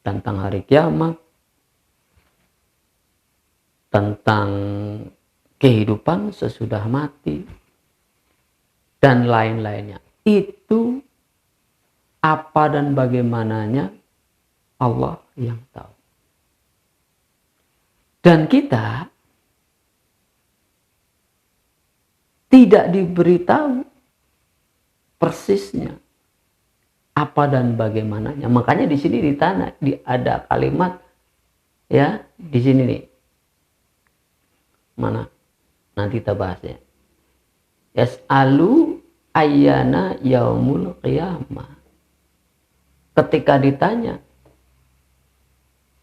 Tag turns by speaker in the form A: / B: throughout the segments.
A: tentang hari kiamat, tentang kehidupan sesudah mati, dan lain-lainnya. Itu apa dan bagaimananya Allah yang tahu. Dan kita tidak diberitahu persisnya apa dan bagaimananya. Makanya di sini ada kalimat ya di sini nih. Mana? Nanti kita bahasnya. Yas'alu ayyana yaumul qiyamah. Ketika ditanya,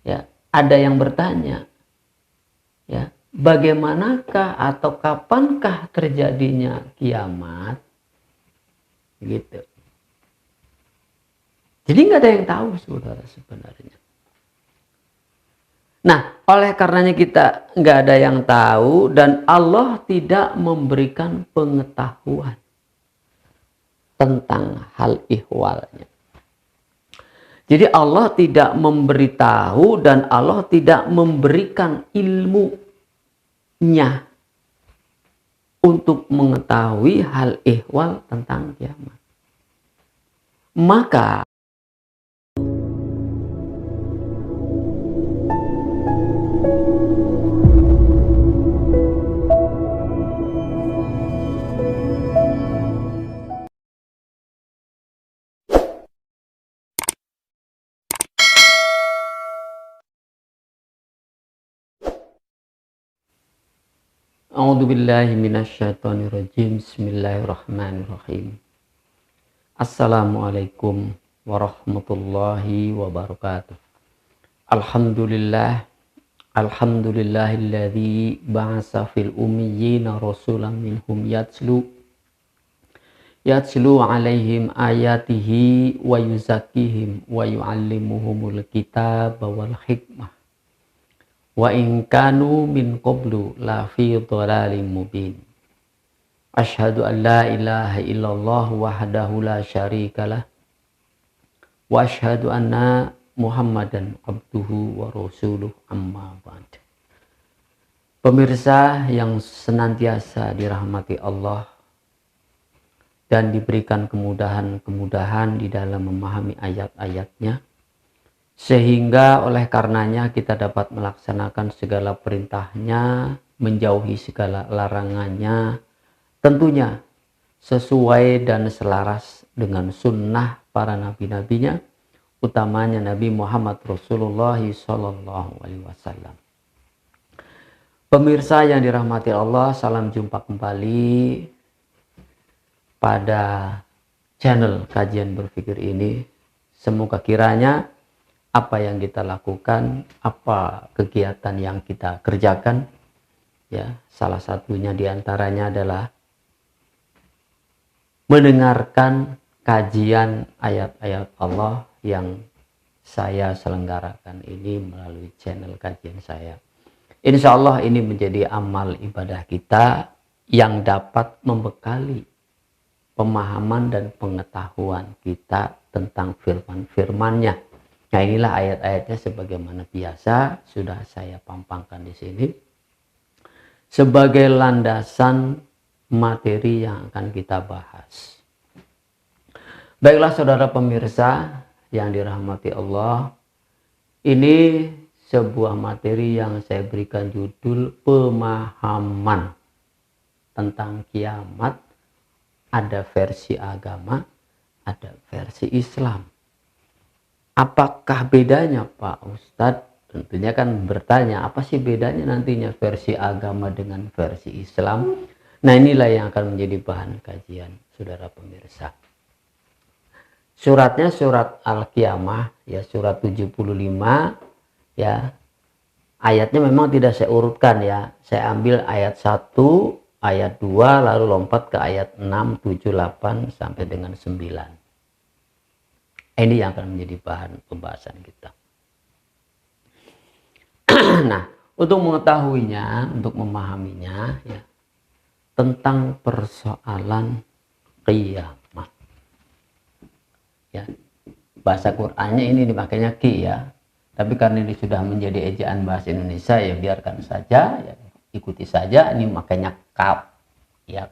A: ya, ada yang bertanya, ya, bagaimanakah atau kapankah terjadinya kiamat? Gitu. Jadi nggak ada yang tahu, saudara, sebenarnya. Nah, oleh karenanya kita nggak ada yang tahu dan Allah tidak memberikan pengetahuan tentang hal ihwalnya. Jadi Allah tidak memberitahu dan Allah tidak memberikan ilmunya untuk mengetahui hal ihwal tentang kiamat. Maka A'udzubillahi minasyaitonirrajim. Bismillahirrahmanirrahim. Assalamualaikum warahmatullahi wabarakatuh. Alhamdulillahilladzi ba'atsa fil ummiyina rasulan minhum yatlu alaihim ayatihi wa yuzakkihim wa yu'allimuhumul kitaba wal hikmah. Wa in kanu min qablu la fi dhalalin mubin. Asyhadu an la ilaha illallah wahdahu la syarikalah wa asyhadu anna Muhammadan abduhu wa rasuluh, amma ba'd. Pemirsa yang senantiasa dirahmati Allah dan diberikan kemudahan-kemudahan di dalam memahami ayat-ayatnya, sehingga oleh karenanya kita dapat melaksanakan segala perintahnya, menjauhi segala larangannya, tentunya sesuai dan selaras dengan sunnah para nabi-nabinya, utamanya Nabi Muhammad Rasulullah SAW. Pemirsa yang dirahmati Allah, salam jumpa kembali pada channel kajian berpikir ini. Semoga kiranya apa yang kita lakukan, apa kegiatan yang kita kerjakan, ya, salah satunya diantaranya adalah mendengarkan kajian ayat-ayat Allah yang saya selenggarakan ini melalui channel kajian saya. Insya Allah ini menjadi amal ibadah kita yang dapat membekali pemahaman dan pengetahuan kita tentang firman-firmannya. Nah, inilah ayat-ayatnya sebagaimana biasa sudah saya pampangkan di sini sebagai landasan materi yang akan kita bahas. Baiklah saudara pemirsa yang dirahmati Allah, ini sebuah materi yang saya berikan judul pemahaman tentang kiamat. Ada versi agama, ada versi Islam. Apakah bedanya Pak Ustadz? Tentunya kan bertanya, apa sih bedanya nantinya versi agama dengan versi Islam? Nah, inilah yang akan menjadi bahan kajian saudara pemirsa. Suratnya surat Al-Qiyamah, ya, surat 75, ya. Ayatnya memang tidak saya urutkan, ya. Saya ambil ayat 1, ayat 2, lalu lompat ke ayat 6, 7, 8 sampai dengan 9. Ini yang akan menjadi bahan pembahasan kita. Nah, untuk mengetahuinya, untuk memahaminya, ya, tentang persoalan kiamat. Ya, bahasa Qur'annya ini dimakainya ki, ya. Tapi karena ini sudah menjadi ejaan bahasa Indonesia, ya biarkan saja, ya, ikuti saja. Ini makanya kap, ya.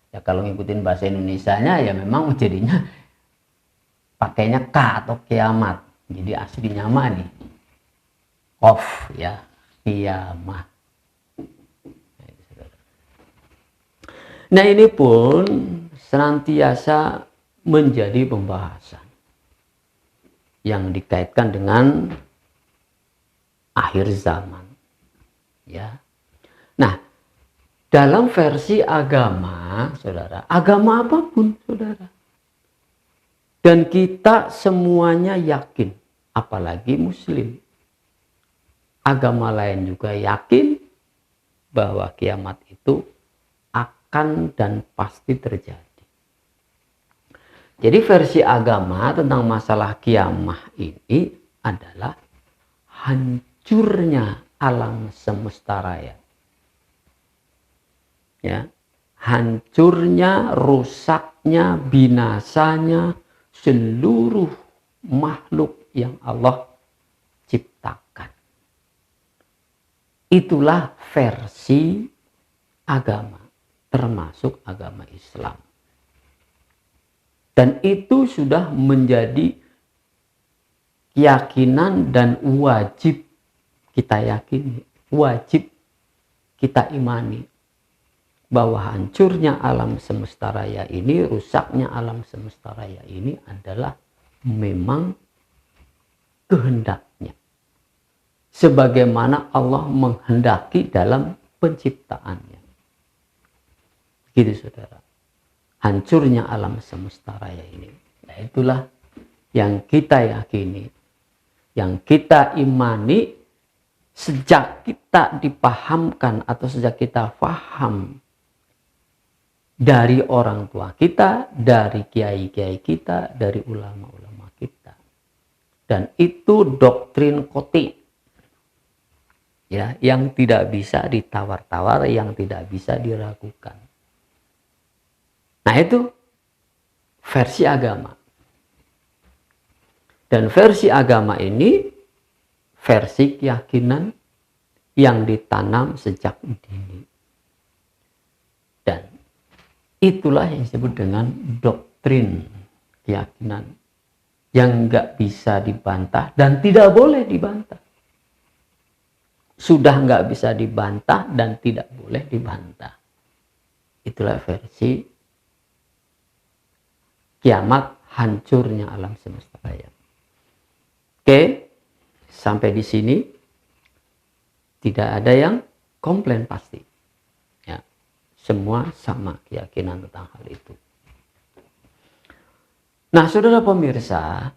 A: Ya kalau ngikutin bahasa Indonesianya ya memang jadinya pakainya K atau kiamat. Jadi aslinya mah nih Qaf, ya, kiamat. Nah ini pun senantiasa menjadi pembahasan yang dikaitkan dengan akhir zaman, ya. Nah, dalam versi agama, saudara, agama apapun, saudara, dan kita semuanya yakin, apalagi Muslim, agama lain juga yakin bahwa kiamat itu akan dan pasti terjadi. Jadi versi agama tentang masalah kiamat ini adalah hancurnya alam semesta raya. Ya, hancurnya, rusaknya, binasanya seluruh makhluk yang Allah ciptakan. Itulah versi agama, termasuk agama Islam. Dan itu sudah menjadi keyakinan dan wajib kita yakini, wajib kita imani, bahwa hancurnya alam semesta raya ini, rusaknya alam semesta raya ini adalah memang kehendaknya. Sebagaimana Allah menghendaki dalam penciptaannya. Gitu saudara. Hancurnya alam semesta raya ini. Nah, itulah yang kita yakini, yang kita imani sejak kita dipahamkan atau sejak kita paham dari orang tua kita, dari kiai-kiai kita, dari ulama-ulama kita. Dan itu doktrin qot'i, ya, yang tidak bisa ditawar-tawar, yang tidak bisa diragukan. Nah itu versi agama. Dan versi agama ini versi keyakinan yang ditanam sejak dini. Dan itulah yang disebut dengan doktrin keyakinan yang nggak bisa dibantah dan tidak boleh dibantah. Sudah nggak bisa dibantah dan tidak boleh dibantah. Itulah versi kiamat, hancurnya alam semesta raya. Oke, sampai di sini tidak ada yang komplain pasti. Ya, semua sama keyakinan tentang hal itu. Nah, saudara pemirsa,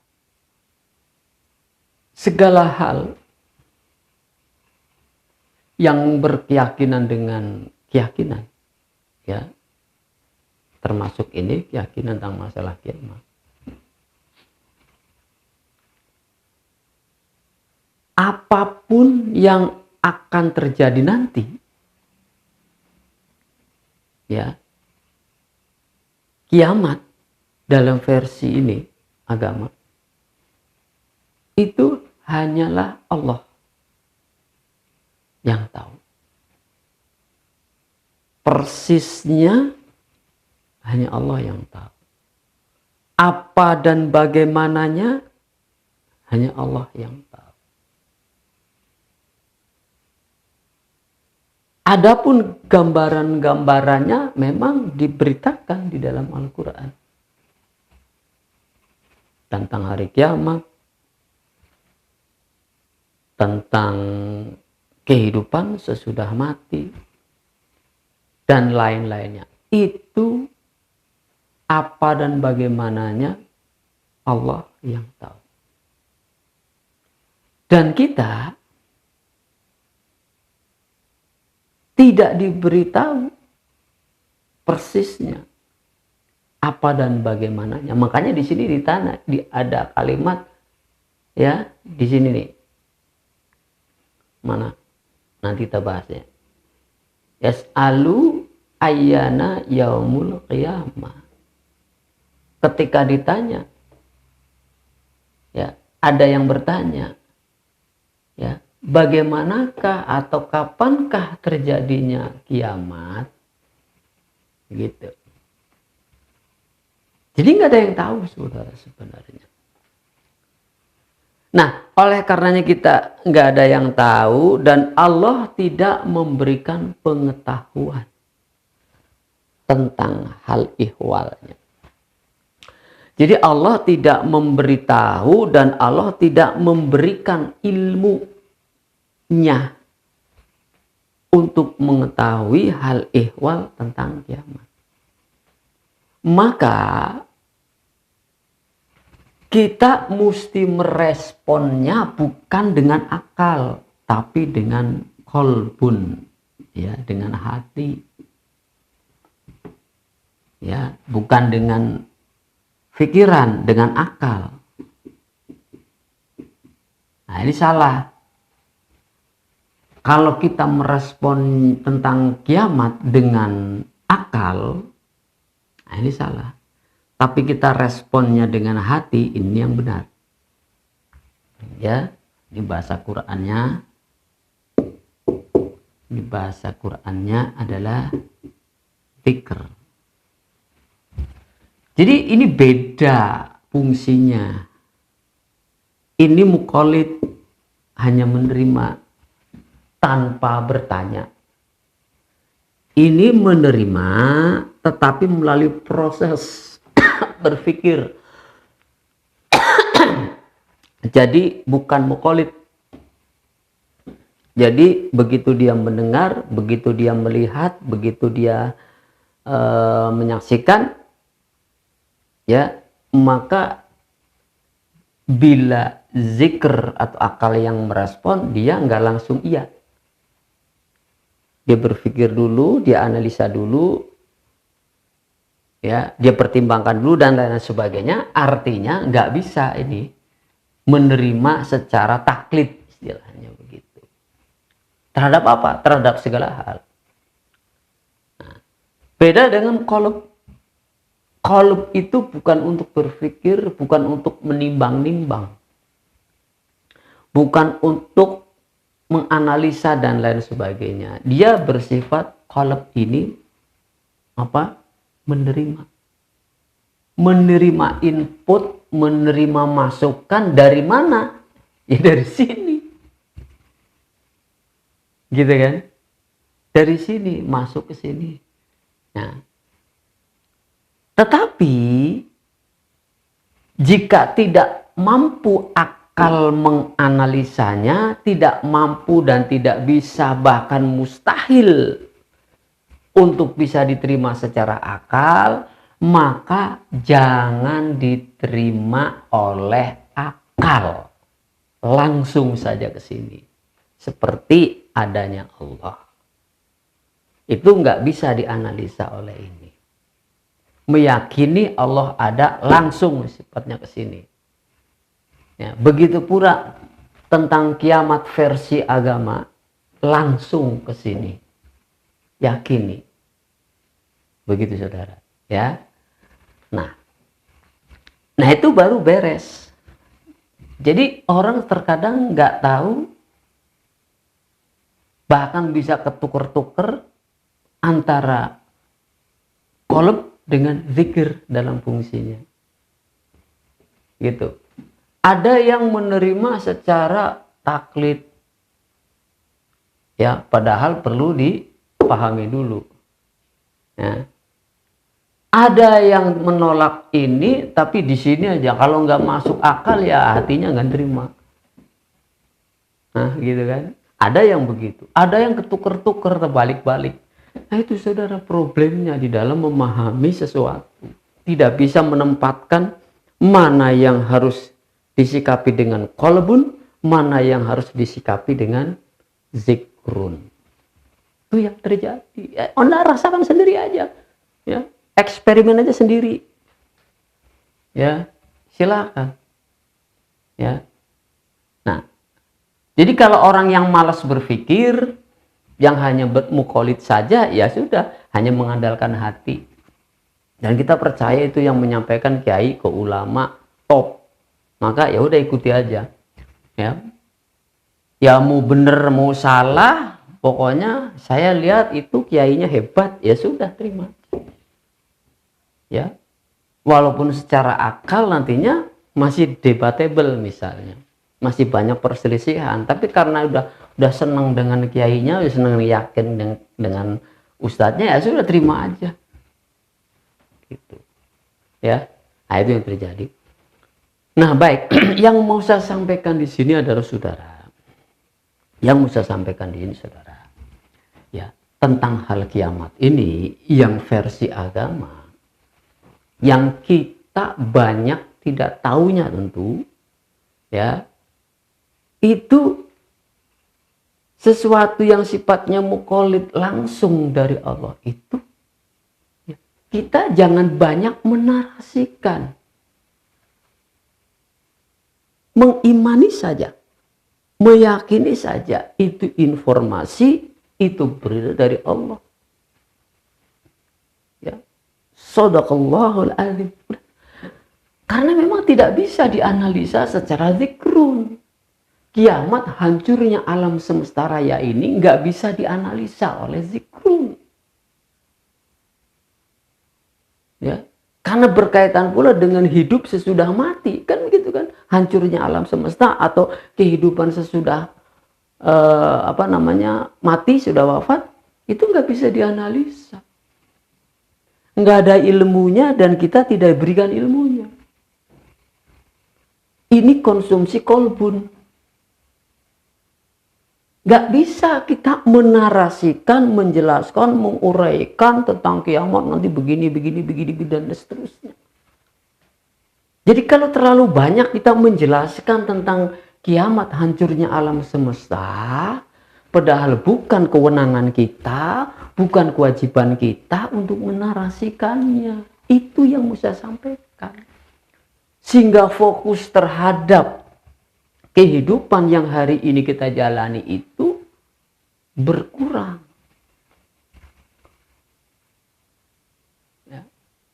A: segala hal yang berkeyakinan dengan keyakinan, ya, termasuk ini keyakinan tentang masalah kiamat. Apapun yang akan terjadi nanti, ya, kiamat dalam versi ini agama itu hanyalah Allah yang tahu. Persisnya hanya Allah yang tahu. Apa dan bagaimananya hanya Allah yang tahu. Adapun gambaran-gambarannya memang diberitakan di dalam Al-Quran. Tentang hari kiamat, tentang kehidupan sesudah mati, dan lain-lainnya. Itu apa dan bagaimananya Allah yang tahu. Dan kita tidak diberitahu persisnya apa dan bagaimananya. Makanya di sini ada kalimat, ya, di sini nih. Mana? Nanti kita bahasnya. Yas'alu ayyana yaumul qiyamah. Ketika ditanya, ya, ada yang bertanya, bagaimanakah atau kapankah terjadinya kiamat? Gitu. Jadi nggak ada yang tahu saudara sebenarnya. Nah, oleh karenanya kita nggak ada yang tahu dan Allah tidak memberikan pengetahuan tentang hal ihwalnya. Jadi Allah tidak memberitahu dan Allah tidak memberikan ilmunya untuk mengetahui hal ihwal tentang kiamat. Maka kita mesti meresponnya bukan dengan akal, tapi dengan kolbun, ya, dengan hati, ya, bukan dengan pikiran, dengan akal. Nah, ini salah. Kalau kita merespon tentang kiamat dengan akal, nah ini salah. Tapi kita responnya dengan hati, ini yang benar. Ya, di bahasa Qur'annya adalah dzikr. Jadi ini beda fungsinya. Ini muqallid hanya menerima tanpa bertanya. Ini menerima tetapi melalui proses berpikir. Jadi bukan muqallid. Jadi begitu dia mendengar, begitu dia melihat, begitu dia menyaksikan, ya, maka bila zikr atau akal yang merespon, dia nggak langsung iya. Dia berpikir dulu, dia analisa dulu, ya, dia pertimbangkan dulu dan lain sebagainya. Artinya nggak bisa ini menerima secara taklid, istilahnya begitu. Terhadap apa? Terhadap segala hal. Nah, beda dengan qalb. Qalb itu bukan untuk berpikir, bukan untuk menimbang-nimbang, bukan untuk menganalisa dan lain sebagainya. Dia bersifat qalb ini apa? Menerima input, menerima masukan dari mana? Ya dari sini. Gitu kan? Dari sini masuk ke sini. Nah, tetapi jika tidak mampu akal menganalisanya, tidak mampu dan tidak bisa, bahkan mustahil untuk bisa diterima secara akal, maka jangan diterima oleh akal. Langsung saja ke sini. Seperti adanya Allah. Itu nggak bisa dianalisa oleh ini. Meyakini Allah ada, langsung sifatnya ke sini. Ya, begitu pula tentang kiamat versi agama, langsung ke sini. Yakini. Begitu saudara, ya. Nah itu baru beres. Jadi orang terkadang nggak tahu, bahkan bisa ketuker-tuker antara qalb dengan zikir dalam fungsinya. Gitu. Ada yang menerima secara taklid. Ya, padahal perlu dipahami dulu. Ya. Ada yang menolak ini, tapi di sini aja. Kalau nggak masuk akal, ya hatinya nggak terima. Nah, gitu kan. Ada yang begitu. Ada yang ketuker-tuker, terbalik-balik. Nah, itu saudara problemnya di dalam memahami sesuatu. Tidak bisa menempatkan mana yang harus disikapi dengan qalbun, mana yang harus disikapi dengan zikrun. Itu yang terjadi. Anda rasakan sendiri aja. Ya. Eksperimen aja sendiri. Ya, silakan. Ya. Nah, jadi kalau orang yang malas berpikir, yang hanya muqallid saja, ya sudah, hanya mengandalkan hati. Dan kita percaya itu yang menyampaikan kiai ke ulama top. Maka ya udah ikuti aja. Ya. Ya mau bener mau salah, pokoknya saya lihat itu kiainya hebat, ya sudah terima. Ya, walaupun secara akal nantinya masih debatable misalnya, masih banyak perselisihan, tapi karena udah senang dengan kiainya, udah senang yakin dengan ustadznya, ya sudah terima aja. Gitu. Ya, nah itu yang terjadi. Nah baik, yang mau saya sampaikan di sini adalah saudara, yang mau saya sampaikan di sini saudara, ya tentang hal kiamat ini yang versi agama, yang kita banyak tidak tahunya tentu, ya itu sesuatu yang sifatnya mukallid langsung dari Allah itu, ya, kita jangan banyak menarasikan. Mengimani saja, meyakini saja itu informasi, itu berita dari Allah. Ya, Shadaqallahul Adzim. Karena memang tidak bisa dianalisa secara zikrun. Kiamat, hancurnya alam semesta raya ini nggak bisa dianalisa oleh zikrun. Ya, karena berkaitan pula dengan hidup sesudah mati, kan begitu kan? Hancurnya alam semesta atau kehidupan sesudah mati, sudah wafat, itu nggak bisa dianalisa. Nggak ada ilmunya dan kita tidak berikan ilmunya. Ini konsumsi kolbun. Nggak bisa kita menarasikan, menjelaskan, menguraikan tentang kiamat nanti begini, dan seterusnya. Jadi kalau terlalu banyak kita menjelaskan tentang kiamat, hancurnya alam semesta, padahal bukan kewenangan kita, bukan kewajiban kita untuk menarasikannya. Itu yang mau saya sampaikan. Sehingga fokus terhadap kehidupan yang hari ini kita jalani itu berkurang.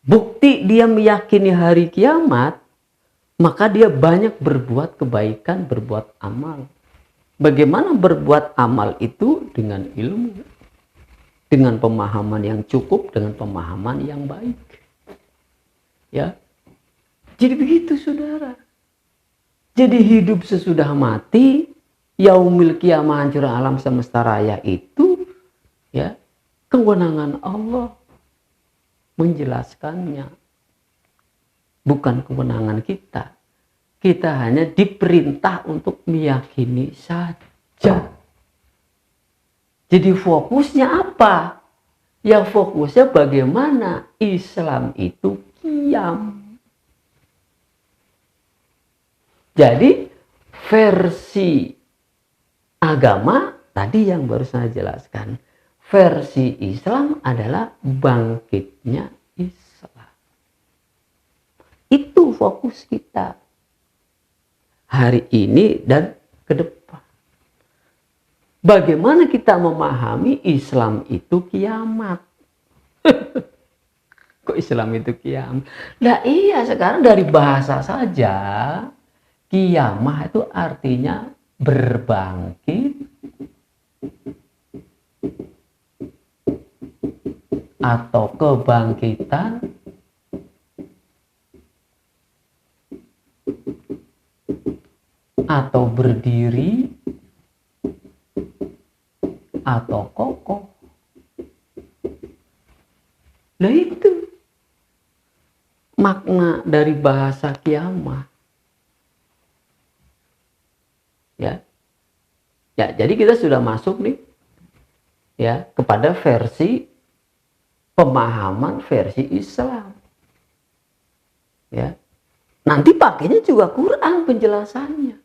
A: Bukti dia meyakini hari kiamat, maka dia banyak berbuat kebaikan, berbuat amal. Bagaimana berbuat amal itu? Dengan ilmu, dengan pemahaman yang cukup, dengan pemahaman yang baik. Ya, jadi begitu saudara. Jadi hidup sesudah mati, yaumil qiyamah, hancur alam semesta raya itu, ya kewenangan Allah menjelaskannya, bukan kewenangan kita. Kita hanya diperintah untuk meyakini saja. Jadi fokusnya apa? Ya fokusnya bagaimana Islam itu qiyam. Jadi versi agama tadi yang baru saya jelaskan. Versi Islam adalah bangkitnya Islam. Itu fokus kita hari ini dan ke depan. Bagaimana kita memahami Islam itu kiamat? Kok Islam itu kiamat? Nah iya, sekarang dari bahasa saja, kiamah itu artinya berbangkit atau kebangkitan atau berdiri atau kokoh. Nah itu makna dari bahasa kiamah. Ya. Ya, jadi kita sudah masuk nih ya kepada versi pemahaman versi Islam. Ya. Nanti pakainya juga Quran penjelasannya.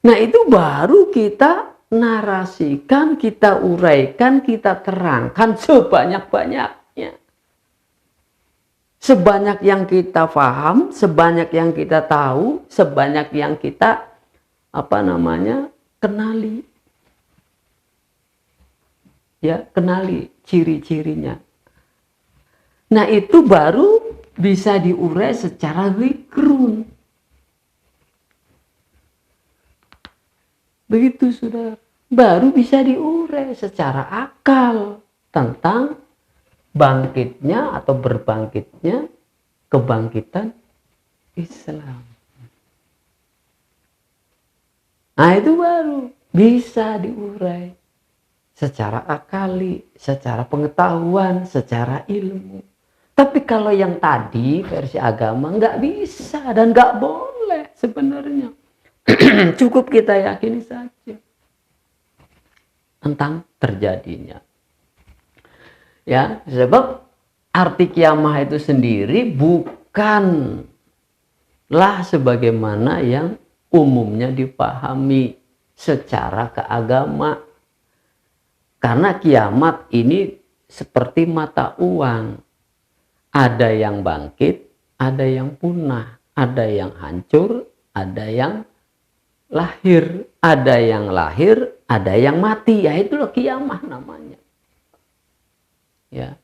A: Nah, itu baru kita narasikan, kita uraikan, kita terangkan sebanyak-banyaknya. Sebanyak yang kita paham, sebanyak yang kita tahu, sebanyak yang kita kenali. Ya, kenali ciri-cirinya. Nah, itu baru bisa diurai secara zikrun. Begitu saudara, baru bisa diurai secara akal tentang bangkitnya atau berbangkitnya kebangkitan Islam. Nah itu baru bisa diurai secara akali, secara pengetahuan, secara ilmu. Tapi kalau yang tadi versi agama nggak bisa dan nggak boleh sebenarnya. Cukup kita yakini saja tentang terjadinya. Ya, sebab arti kiamah itu sendiri bukanlah sebagaimana yang umumnya dipahami secara keagama. Karena kiamat ini seperti mata uang. Ada yang bangkit, ada yang punah, ada yang hancur, ada yang lahir, ada yang mati. Ya itulah kiamah namanya. Ya.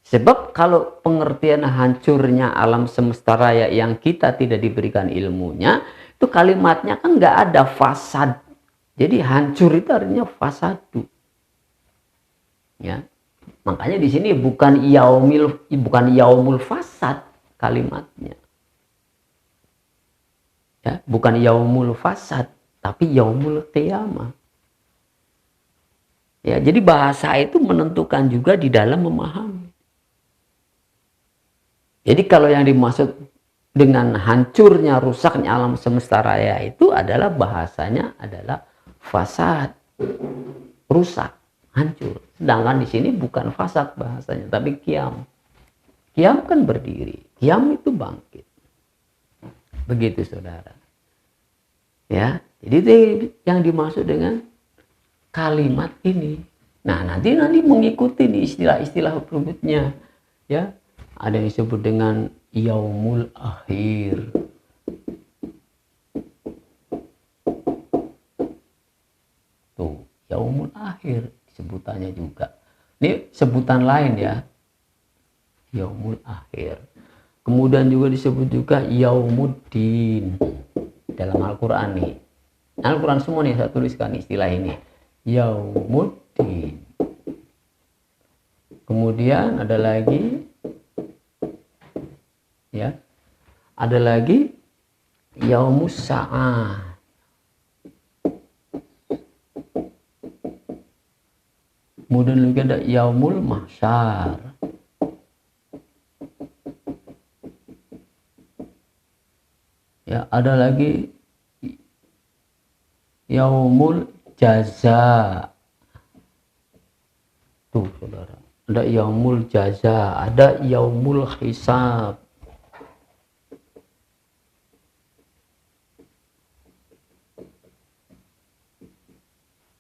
A: Sebab kalau pengertian hancurnya alam semesta raya yang kita tidak diberikan ilmunya, itu kalimatnya kan nggak ada fasad. Jadi hancur itu artinya fasadu. Ya. Makanya di sini bukan yaumul fasad kalimatnya. Ya, bukan yaumul fasad, tapi yaumul qiyamah. Ya, jadi bahasa itu menentukan juga di dalam memahami. Jadi kalau yang dimaksud dengan hancurnya, rusaknya alam semesta raya itu adalah bahasanya adalah fasad, rusak, hancur. Sedangkan di sini bukan fasad bahasanya, tapi qiyam. Qiyam kan berdiri, qiyam itu bangkit. Begitu saudara. Ya, jadi itu yang dimaksud dengan kalimat ini. Nah, nanti mengikuti nih istilah-istilah berikutnya. Ya, ada yang disebut dengan yaumul akhir. Tuh, yaumul akhir sebutannya juga. Ini sebutan lain ya. Yaumul akhir. Kemudian juga disebut juga yaumuddin dalam Al-Qur'an nih. Al-Qur'an semua nih saya tuliskan istilah ini. Yaumuddin. Kemudian ada lagi ya. Ada lagi yaumus sa'ah. Kemudian juga ada yaumul mahsyar. Ya, ada lagi yaumul jaza. Tuh, saudara. Ada yaumul jaza, ada yaumul hisab.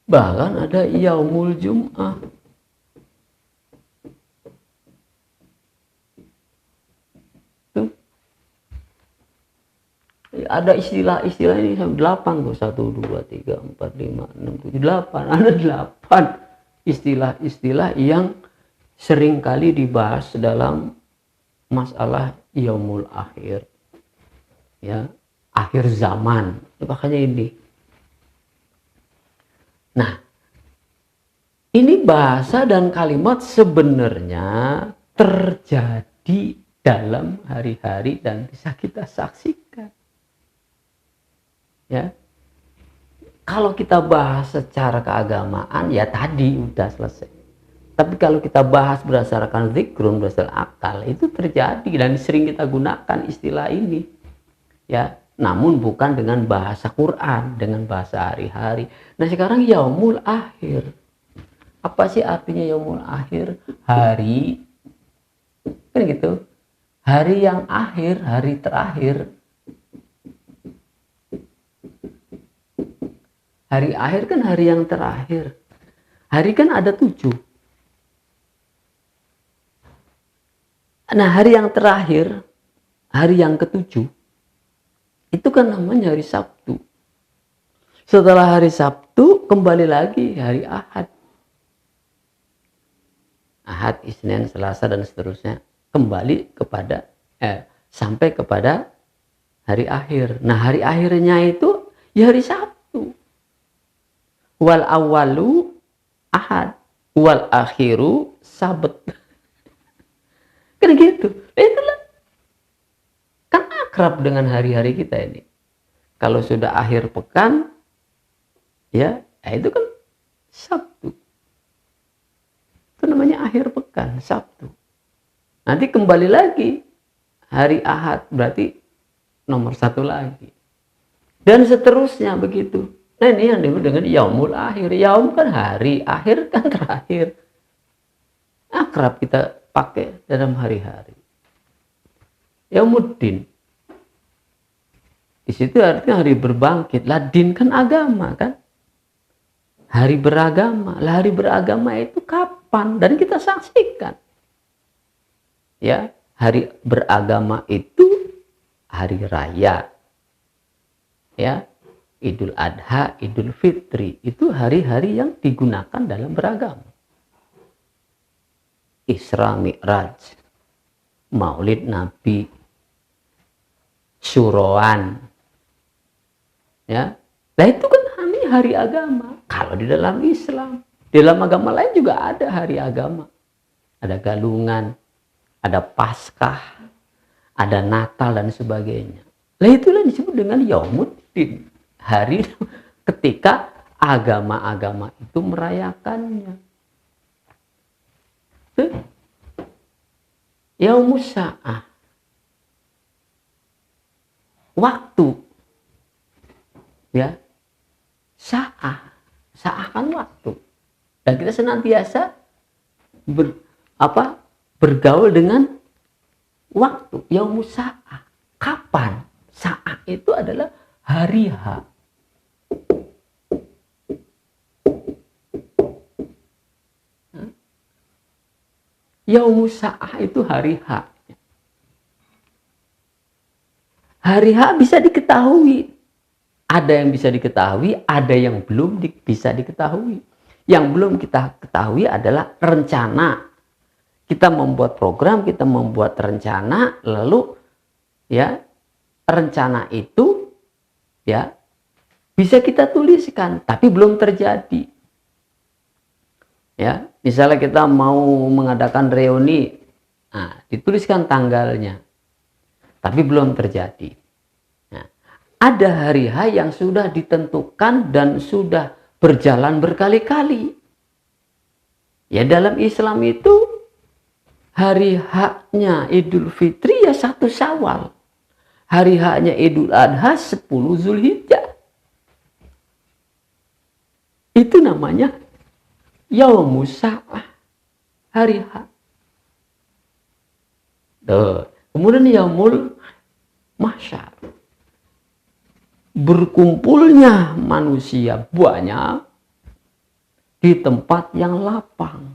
A: Bahkan ada yaumul jum'ah. Tuh. Ada istilah-istilah ini sampai 8 tuh. 1, 2, 3, 4, 5, 6, 7, 8. Ada 8 istilah-istilah yang sering kali dibahas dalam masalah yaumul akhir. Ya, akhir zaman. Makanya ini. Nah, ini bahasa dan kalimat sebenarnya terjadi dalam hari-hari dan bisa kita saksikan. Ya, kalau kita bahas secara keagamaan ya tadi udah selesai. Tapi kalau kita bahas berdasarkan zikrun, berdasarkan akal, itu terjadi dan sering kita gunakan istilah ini. Ya, namun bukan dengan bahasa Quran, dengan bahasa hari-hari. Nah, sekarang yaumul akhir. Apa sih artinya yaumul akhir? Hari, kan gitu. Hari yang akhir, hari terakhir. Hari akhir kan hari yang terakhir. Hari kan ada 7. Nah, hari yang terakhir, hari yang ke-7, itu kan namanya hari Sabtu. Setelah hari Sabtu, kembali lagi hari Ahad. Ahad, Isnin, Selasa, dan seterusnya. Kembali kepada, sampai kepada hari akhir. Nah, hari akhirnya itu ya hari Sabtu. wal awalu ahad, wal akhiru sabat. Kan gitu. Itulah kan akrab dengan hari-hari kita ini. Kalau sudah akhir pekan, ya itu kan Sabtu. Itu namanya akhir pekan, Sabtu. Nanti kembali lagi hari Ahad, berarti nomor 1 lagi. Dan seterusnya begitu. Nah ini yang disebut dengan yaumul akhir. Yaum kan hari, akhir kan terakhir. Akrab kita pakai dalam hari-hari. Yaumuddin. Di situ artinya hari berbangkit. Lah din kan agama kan. Hari beragama. Lah hari beragama itu kapan? Dan kita saksikan. Ya, hari beragama itu hari raya. Ya, Idul Adha, Idul Fitri itu hari-hari yang digunakan dalam beragama. Isra Mi'raj, Maulid Nabi, Syuroan. Ya. Nah itu kan hari agama. Kalau di dalam Islam, di dalam agama lain juga ada hari agama. Ada galungan, ada Paskah, ada Natal dan sebagainya. Nah itulah disebut dengan Yaumuddin. Hari ketika agama-agama itu merayakannya. Yaumus Sa'ah. Waktu. Ya. Sa'ah. Sa'ah kan waktu. Dan kita senantiasa bergaul dengan waktu. Yaumus Sa'ah. Kapan? Sa'ah itu adalah hari H. Yaumus Sa'ah itu hari H. Hari H bisa diketahui. Ada yang bisa diketahui, ada yang belum bisa diketahui. Yang belum kita ketahui adalah rencana. Kita membuat program, kita membuat rencana, lalu ya rencana itu ya bisa kita tuliskan, tapi belum terjadi. Ya, misalnya kita mau mengadakan reuni, nah, dituliskan tanggalnya, tapi belum terjadi. Nah, ada hari H yang sudah ditentukan dan sudah berjalan berkali-kali. Ya dalam Islam itu hari H-nya Idul Fitri ya 1 Syawal. Hari H-nya Idul Adha 10 Zulhijjah. Itu namanya Yaumus Sa'ah, hari H. Kemudian Yaumul Mahsyar. Berkumpulnya manusia banyak di tempat yang lapang.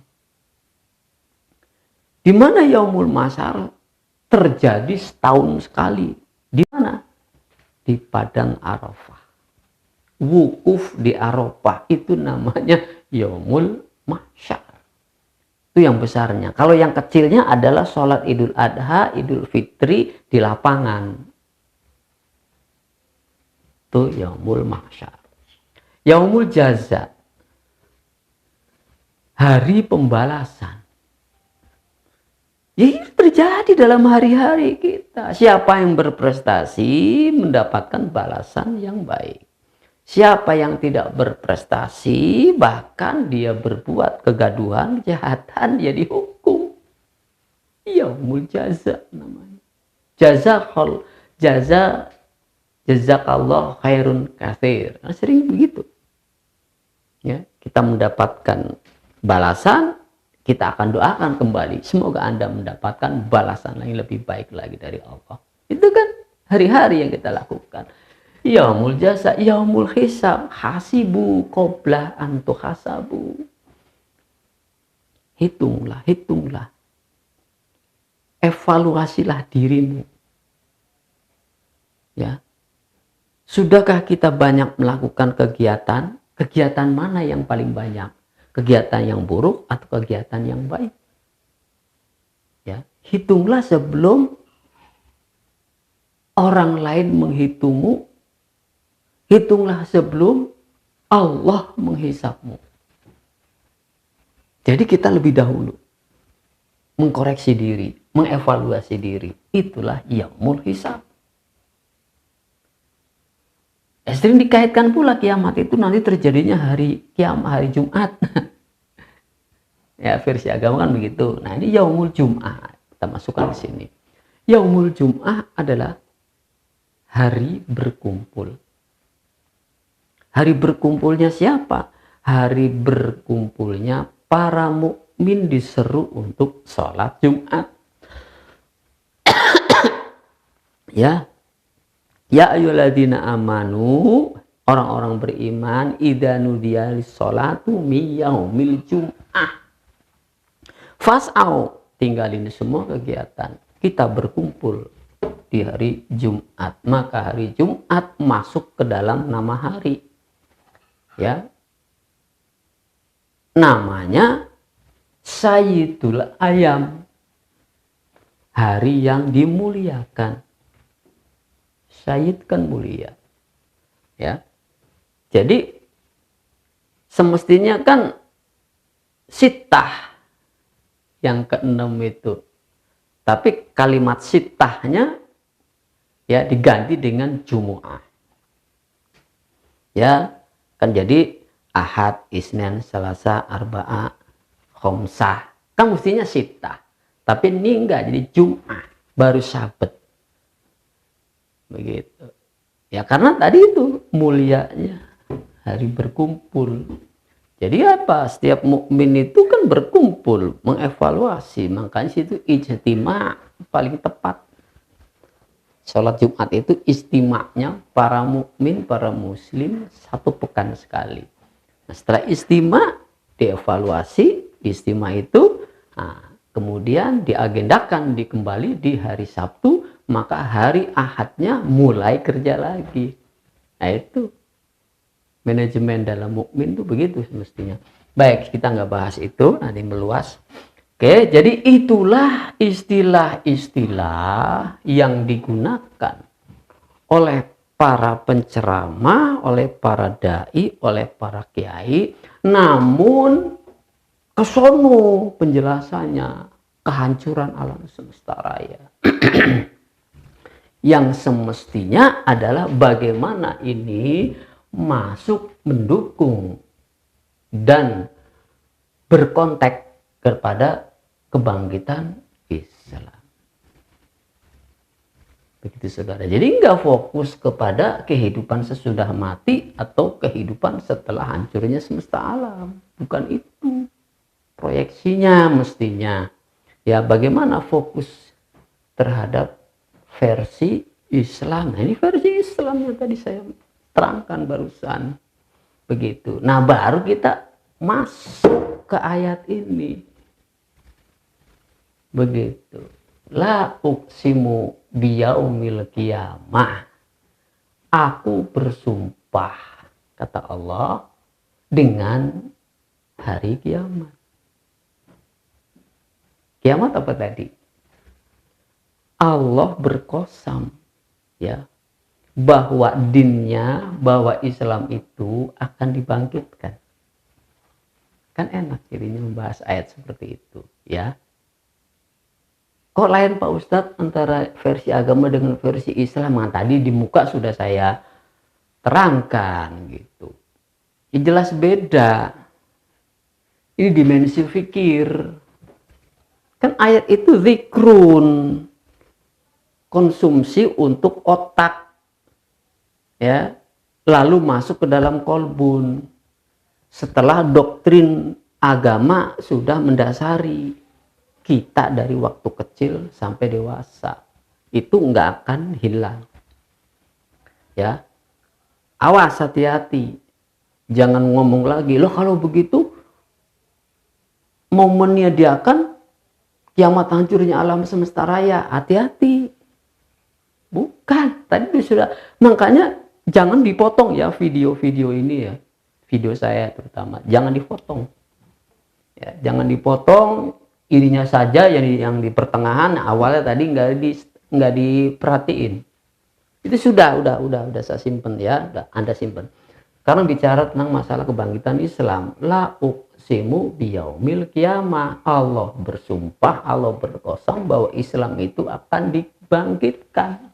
A: Di mana Yaumul Mahsyar terjadi setahun sekali. Di mana? Di Padang Arafah. Wukuf di Arafah itu namanya Yaumul Mahsyar. Itu yang besarnya. Kalau yang kecilnya adalah sholat Idul Adha, Idul Fitri di lapangan. Itu Yaumul Mahsyar. Yaumul Jaza. Hari pembalasan. Ya itu terjadi dalam hari-hari kita. Siapa yang berprestasi mendapatkan balasan yang baik. Siapa yang tidak berprestasi, bahkan dia berbuat kegaduhan, kejahatan, dia dihukum. Yaumul Jaza namanya. Jazakallah khairun katsir. Nah, sering begitu. Ya, kita mendapatkan balasan, kita akan doakan kembali. Semoga Anda mendapatkan balasan yang lebih baik lagi dari Allah. Itu kan hari-hari yang kita lakukan. Yaumul Jaza, Yaumul Hisab, hasibu qabla an tuhasabu. Hitunglah. Evaluasilah dirimu. Ya. Sudahkah kita banyak melakukan kegiatan? Kegiatan mana yang paling banyak? Kegiatan yang buruk atau kegiatan yang baik? Ya, hitunglah sebelum orang lain menghitungmu. Hitunglah sebelum Allah menghisapmu. Jadi kita lebih dahulu mengkoreksi diri, mengevaluasi diri. Itulah yaumul hisab. Sering dikaitkan pula kiamat itu nanti terjadinya hari kiamat, hari Jumat. Ya, versi agama kan begitu. Nah, ini yaumul Jum'ah. Kita masukkan di sini. Yaumul Jum'ah adalah hari berkumpul. Hari berkumpulnya siapa? Hari berkumpulnya para mukmin diseru untuk sholat Jumat. Ya. Ya ayyuhalladzina amanu, orang-orang beriman, idza nudiya lis-sholatu mi yaumil jum'ah. Fas'au, tinggalin semua kegiatan. Kita berkumpul di hari Jumat. Maka hari Jumat masuk ke dalam nama hari. Ya. Namanya Sayyidul Ayam. Hari yang dimuliakan. Sayyid kan mulia. Ya. Jadi semestinya kan sittah yang keenam itu. Tapi kalimat sittahnya ya diganti dengan Jumu'ah. Ya, kan jadi Ahad, Isnin, Selasa, Arba'ah, Khomsah. Kan mestinya sittah. Tapi ini enggak, jadi Jum'ah, baru Sabat. Begitu. Ya karena tadi itu mulianya hari berkumpul. Jadi apa? Setiap mukmin itu kan berkumpul, mengevaluasi. Makanya situ ijtima paling tepat. Sholat Jumat itu istimanya para mukmin, para muslim satu pekan sekali. Nah, setelah istima dievaluasi, istima itu kemudian diagendakan kembali di hari Sabtu, maka hari Ahadnya mulai kerja lagi. Nah itu manajemen dalam mukmin itu begitu semestinya. Baik, kita nggak bahas itu, nanti meluas. Oke, jadi itulah istilah-istilah yang digunakan oleh para penceramah, oleh para dai, oleh para kiai. Namun kesono penjelasannya kehancuran alam semesta raya. Yang semestinya adalah bagaimana ini masuk mendukung dan berkontak kepada kebangkitan Islam. Begitu saudara. Jadi nggak fokus kepada kehidupan sesudah mati atau kehidupan setelah hancurnya semesta alam. Bukan itu proyeksinya mestinya. Ya bagaimana fokus terhadap versi Islam. Nah, ini versi Islam yang tadi saya terangkan barusan. Begitu. Nah, baru kita masuk ke ayat ini. Begitu. La uqsimu biyaumil qiyamah. Aku bersumpah, kata Allah, dengan hari kiamat. Kiamat apa tadi? Allah berkosam ya bahwa dinnya, bahwa Islam itu akan dibangkitkan. Kan enak jadinya membahas ayat seperti itu ya. Kok lain Pak Ustadz antara versi agama dengan versi Islam? Yang tadi di muka sudah saya terangkan gitu. Ya jelas beda. Ini dimensi fikir. Kan ayat itu zikrun, konsumsi untuk otak ya, lalu masuk ke dalam kolbun setelah doktrin agama sudah mendasari kita dari waktu kecil sampai dewasa, itu nggak akan hilang ya. Awas, hati-hati, jangan ngomong lagi loh kalau begitu mau menyediakan kiamat hancurnya alam semesta raya. Hati-hati. Bukan, tadi sudah. Makanya jangan dipotong ya video-video ini ya. Video saya terutama. Jangan dipotong. Ya, jangan dipotong ininya saja yang di pertengahan awalnya tadi nggak diperhatiin. Itu sudah saya simpen ya, Anda simpen. Karena bicara tentang masalah kebangkitan Islam, la uqsimu biyaumil qiyamah. Allah bersumpah, Allah berkosong bahwa Islam itu akan dibangkitkan.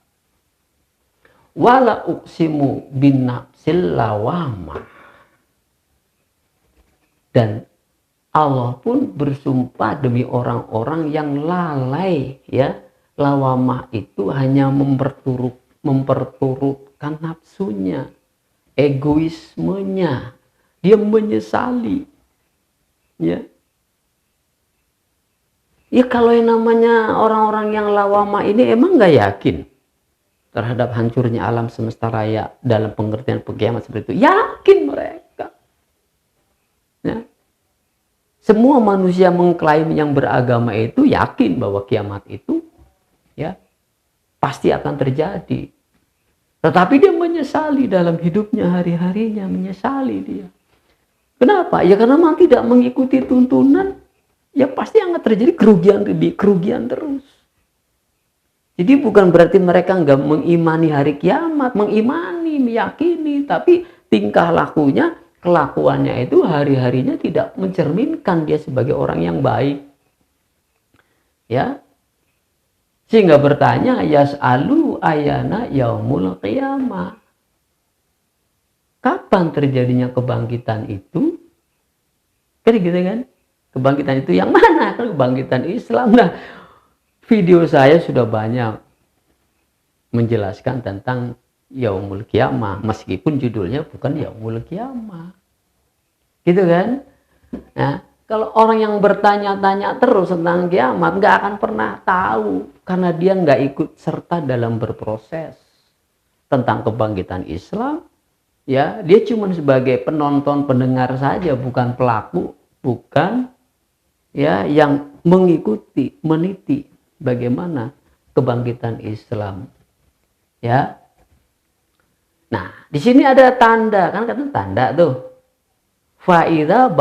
A: Wala uqsimu bin nafsil lawamah. Dan Allah pun bersumpah demi orang-orang yang lalai, ya. Lawamah itu hanya memperturutkan nafsunya, egoismenya, dia menyesali, ya. Ya kalau yang namanya orang-orang yang lawamah ini emang nggak yakin terhadap hancurnya alam semesta raya dalam pengertian kiamat seperti itu, yakin mereka, ya. Semua manusia mengklaim yang beragama itu yakin bahwa kiamat itu, ya, pasti akan terjadi. Tetapi dia menyesali dalam hidupnya hari-harinya, menyesali dia. Kenapa? Ya karena memang tidak mengikuti tuntunan, ya pasti akan terjadi kerugian terus. Jadi bukan berarti mereka nggak mengimani hari kiamat, mengimani, meyakini, tapi tingkah lakunya, kelakuannya itu hari-harinya tidak mencerminkan dia sebagai orang yang baik, ya. Sehingga bertanya, yas'alu ayana yaumul qiyamah. Kapan terjadinya kebangkitan itu? Kan gitu kan? Kebangkitan itu yang mana? Kan kebangkitan Islam. Nah, video saya sudah banyak menjelaskan tentang yaumul qiyamah, meskipun judulnya bukan yaumul qiyamah. Gitu kan? Nah, kalau orang yang bertanya-tanya terus tentang kiamat nggak akan pernah tahu, karena dia nggak ikut serta dalam berproses tentang kebangkitan Islam, ya. Dia cuma sebagai penonton, pendengar saja, bukan pelaku, bukan, ya, yang mengikuti, meniti bagaimana kebangkitan Islam, ya. Nah, di sini ada tanda, kan kata tanda tuh, faida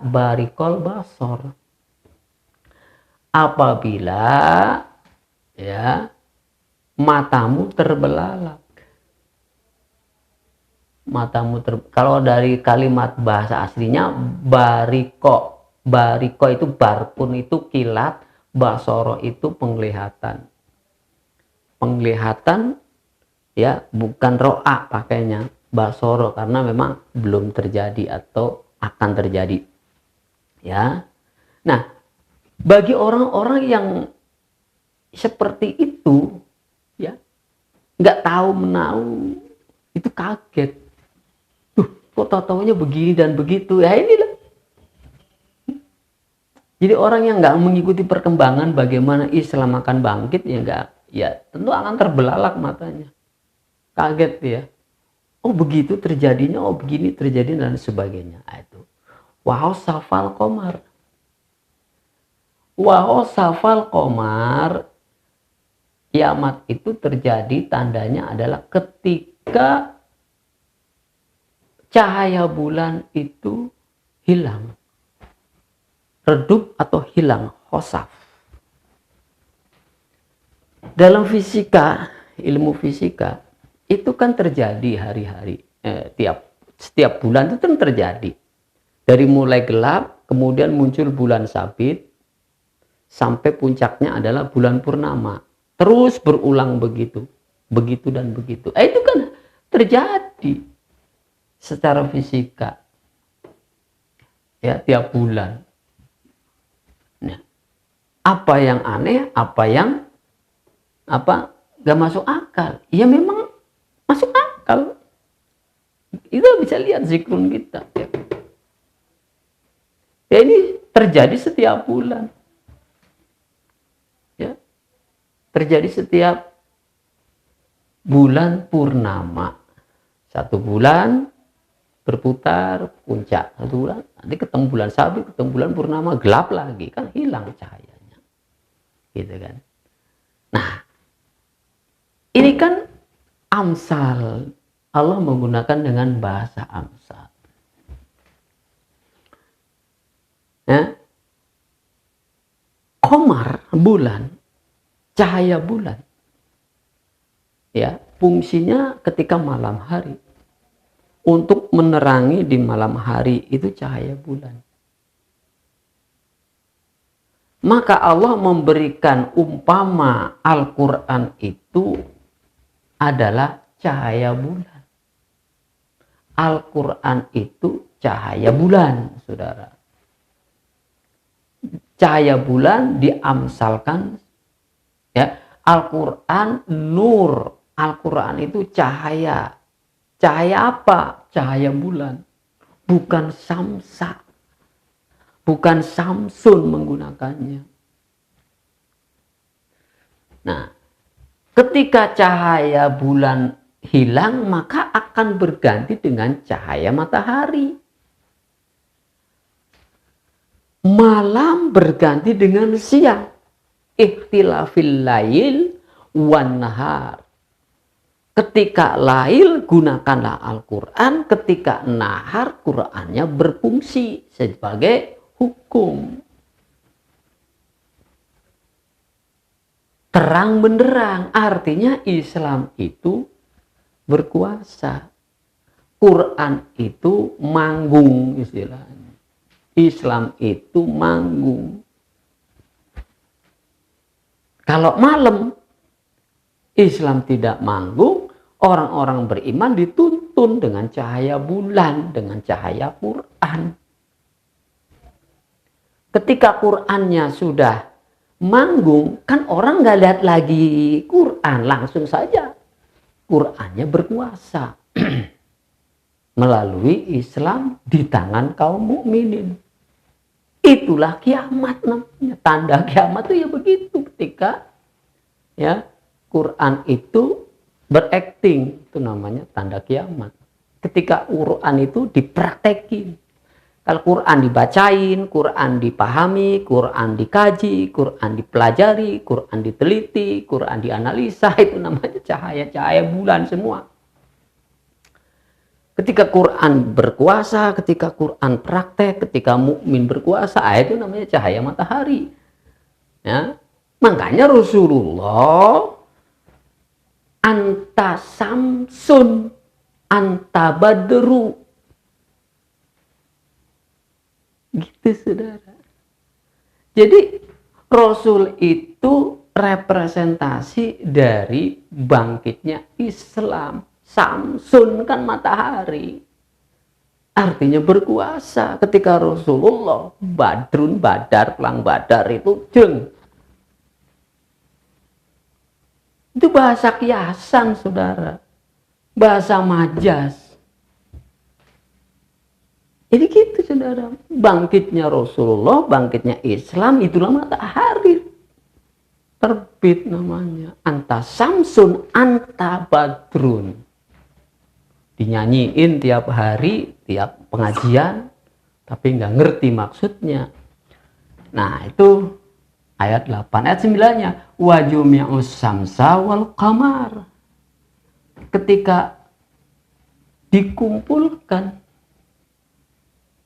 A: barikol basor. Apabila, ya, matamu terbelalak. Kalau dari kalimat bahasa aslinya bariko. Bariko itu barkun itu kilat, basoro itu penglihatan. Penglihatan, ya, bukan ro'a pakainya, basoro, karena memang belum terjadi atau akan terjadi, ya. Nah, bagi orang-orang yang seperti itu, ya, nggak tahu menahu, itu kaget. Kok tahu-tahunya begini dan begitu, ya inilah. Jadi orang yang nggak mengikuti perkembangan bagaimana Islam akan bangkit, ya nggak, ya tentu akan terbelalak matanya, kaget ya. Oh begitu terjadinya, oh begini terjadi dan sebagainya. Itu wahau safal komar. Wahau safal komar, kiamat itu terjadi, tandanya adalah ketika cahaya bulan itu hilang, redup atau hilang, khosaf. Dalam fisika, ilmu fisika, itu kan terjadi hari-hari, setiap bulan itu kan terjadi. Dari mulai gelap, kemudian muncul bulan sabit, sampai puncaknya adalah bulan purnama. Terus berulang begitu, begitu dan begitu. Itu kan terjadi secara fisika, ya, tiap bulan. Nah, apa yang aneh, apa yang gak masuk akal? Ya memang masuk akal. Itu bisa lihat zikrun kita, ya. Ya ini terjadi setiap bulan, ya, terjadi setiap bulan purnama. Satu bulan berputar puncak, satu bulan nanti ketemu bulan sabit, ketemu bulan purnama, gelap lagi, kan hilang cahayanya, gitu kan. Nah, ini kan amsal, Allah menggunakan dengan bahasa amsal, ya. Komar, bulan, cahaya bulan, ya, fungsinya ketika malam hari. untuk menerangi di malam hari itu cahaya bulan. Maka Allah memberikan umpama Al-Quran itu adalah cahaya bulan. Al-Quran itu cahaya bulan, saudara. Cahaya bulan diamsalkan, ya, Al-Quran nur. Al-Quran itu cahaya. Cahaya apa? Cahaya bulan. Bukan samsa. Bukan Samsun menggunakannya. Nah, ketika cahaya bulan hilang, maka akan berganti dengan cahaya matahari. Malam berganti dengan siang. Ikhtilafil lail wan nahar. Ketika lail, gunakanlah Al-Quran. Ketika nahar, Qurannya berfungsi sebagai hukum. Terang benderang, artinya Islam itu berkuasa. Quran itu manggung istilahnya. Islam itu manggung. Kalau malam, Islam tidak manggung, orang-orang beriman dituntun dengan cahaya bulan, dengan cahaya Quran. Ketika Qurannya sudah manggung, kan orang nggak lihat lagi Quran, langsung saja Qurannya berkuasa melalui Islam di tangan kaum mukminin. Itulah kiamat namanya. Tanda kiamat itu ya begitu, ketika ya Quran itu berakting, itu namanya tanda kiamat. Ketika Quran itu dipraktekin. Kalau Quran dibacain, Quran dipahami, Quran dikaji, Quran dipelajari, Quran diteliti, Quran dianalisa, itu namanya cahaya-cahaya bulan semua. Ketika Quran berkuasa, ketika Quran praktek, ketika mukmin berkuasa, itu namanya cahaya matahari. Ya, makanya Rasulullah anta samsun, anta badru. Gitu, saudara. Jadi Rasul itu representasi dari bangkitnya Islam. Samsun kan matahari, artinya berkuasa. Ketika Rasulullah badrun, badar, perang badar itu jeng. Itu bahasa kiasan, saudara. Bahasa majas. Jadi gitu, saudara. Bangkitnya Rasulullah, bangkitnya Islam, itulah matahari. Terbit namanya. Anta samsun, anta badrun. Dinyanyiin tiap hari, tiap pengajian, tapi nggak ngerti maksudnya. Nah, itu ayat 8. Ayat 9-nya. Wajumi'us samsa wal qamar. Ketika dikumpulkan,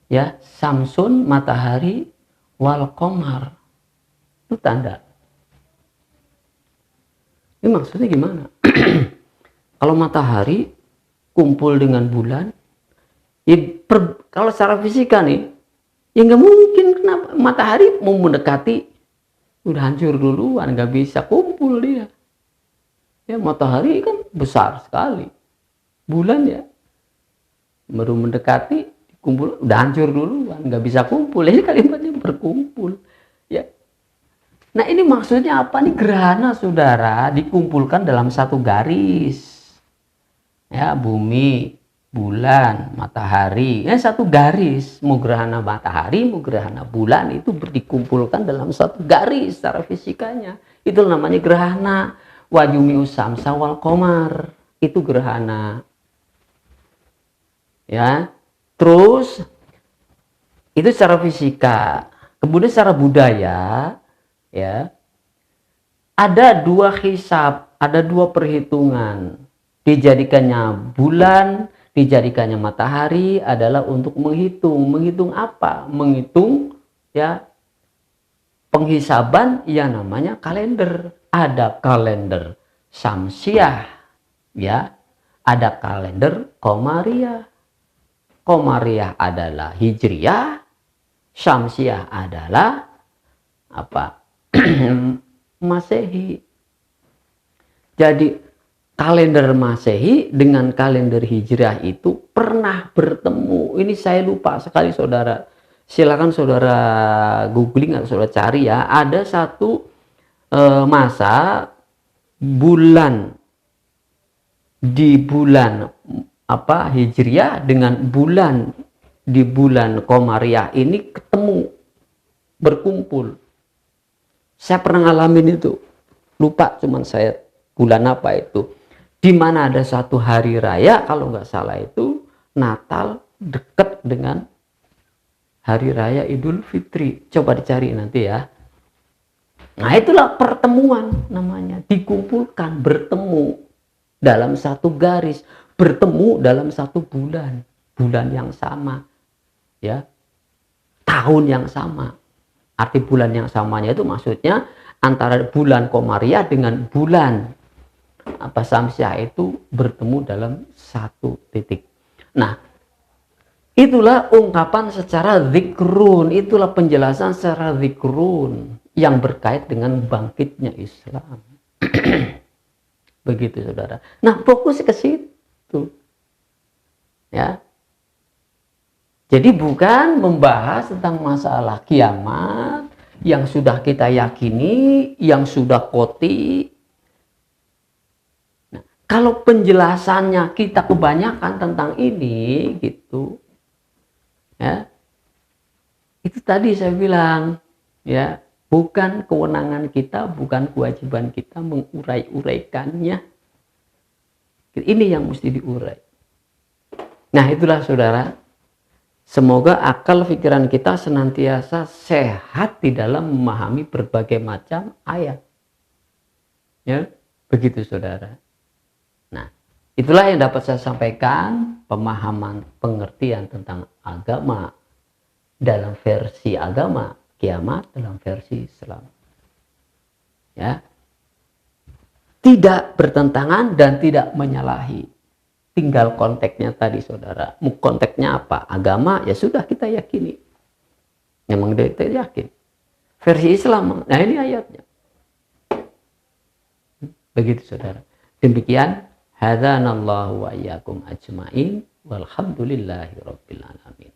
A: ya, samsun matahari wal qamar, itu tanda. Ini maksudnya gimana? Kalau matahari kumpul dengan bulan, ya kalau secara fisika nih, ya nggak mungkin. Kenapa? Matahari mau mendekati, udah hancur duluan, nggak bisa kumpul dia. Ya, matahari kan besar sekali, bulan ya baru mendekati, kumpul udah hancur duluan, nggak bisa kumpul. Ini kalimatnya berkumpul, ya. Nah, ini maksudnya apa nih? Gerhana, saudara, dikumpulkan dalam satu garis, ya, bumi, bulan, matahari, ya, satu garis. Mau gerhana matahari, mau gerhana bulan, itu dikumpulkan dalam satu garis secara fisikanya. Itu namanya gerhana. Wajumi'us samsa wal qamar, itu gerhana, ya. Terus itu secara fisika. Kemudian secara budaya, ya, ada dua hisab, ada dua perhitungan. Dijadikannya bulan, dijadikannya matahari adalah untuk menghitung. Menghitung apa? Menghitung, ya, penghisaban yang namanya kalender. Ada kalender Syamsiah, ya, ada kalender Qamariyah. Qamariyah adalah Hijriyah, Syamsiyah adalah apa? Masehi. Jadi kalender Masehi dengan kalender Hijriah itu pernah bertemu. Ini saya lupa sekali saudara. Silakan saudara googling atau saudara cari ya. Ada satu masa bulan di bulan apa Hijriah dengan bulan di bulan Qamariyah ini ketemu, berkumpul. Saya pernah ngalamin itu. Lupa cuman saya bulan apa itu. Di mana ada satu hari raya, kalau nggak salah itu Natal dekat dengan hari raya Idul Fitri. Coba dicari nanti ya. Nah itulah pertemuan namanya. Dikumpulkan, bertemu dalam satu garis. Bertemu dalam satu bulan. Bulan yang sama. Ya, tahun yang sama. Arti bulan yang samanya itu maksudnya antara bulan Qamariyah dengan bulan apa Syamsiyah itu bertemu dalam satu titik. Nah, itulah ungkapan secara zikrun, itulah penjelasan secara zikrun yang berkait dengan bangkitnya Islam. Begitu saudara. Nah, fokus ke situ. Ya. Jadi bukan membahas tentang masalah kiamat yang sudah kita yakini, yang sudah qot'i. Nah, kalau penjelasannya kita kebanyakan tentang ini gitu, ya, itu tadi saya bilang, ya, bukan kewenangan kita, bukan kewajiban kita mengurai-uraikannya. Ini yang mesti diurai. Nah, itulah saudara. Semoga akal pikiran kita senantiasa sehat di dalam memahami berbagai macam ayat. Ya, begitu saudara. Nah, itulah yang dapat saya sampaikan, pemahaman pengertian tentang agama dalam versi agama, kiamat dalam versi Islam. Ya. Tidak bertentangan dan tidak menyalahi. Tinggal konteksnya tadi saudara. Konteksnya apa? Agama, ya sudah kita yakini. Memang kita yakin. Versi Islam, nah ini ayatnya. Begitu saudara. Demikian. Hadanallahu wa iyyakum ajma'in. Walhamdulillahi rabbil alamin.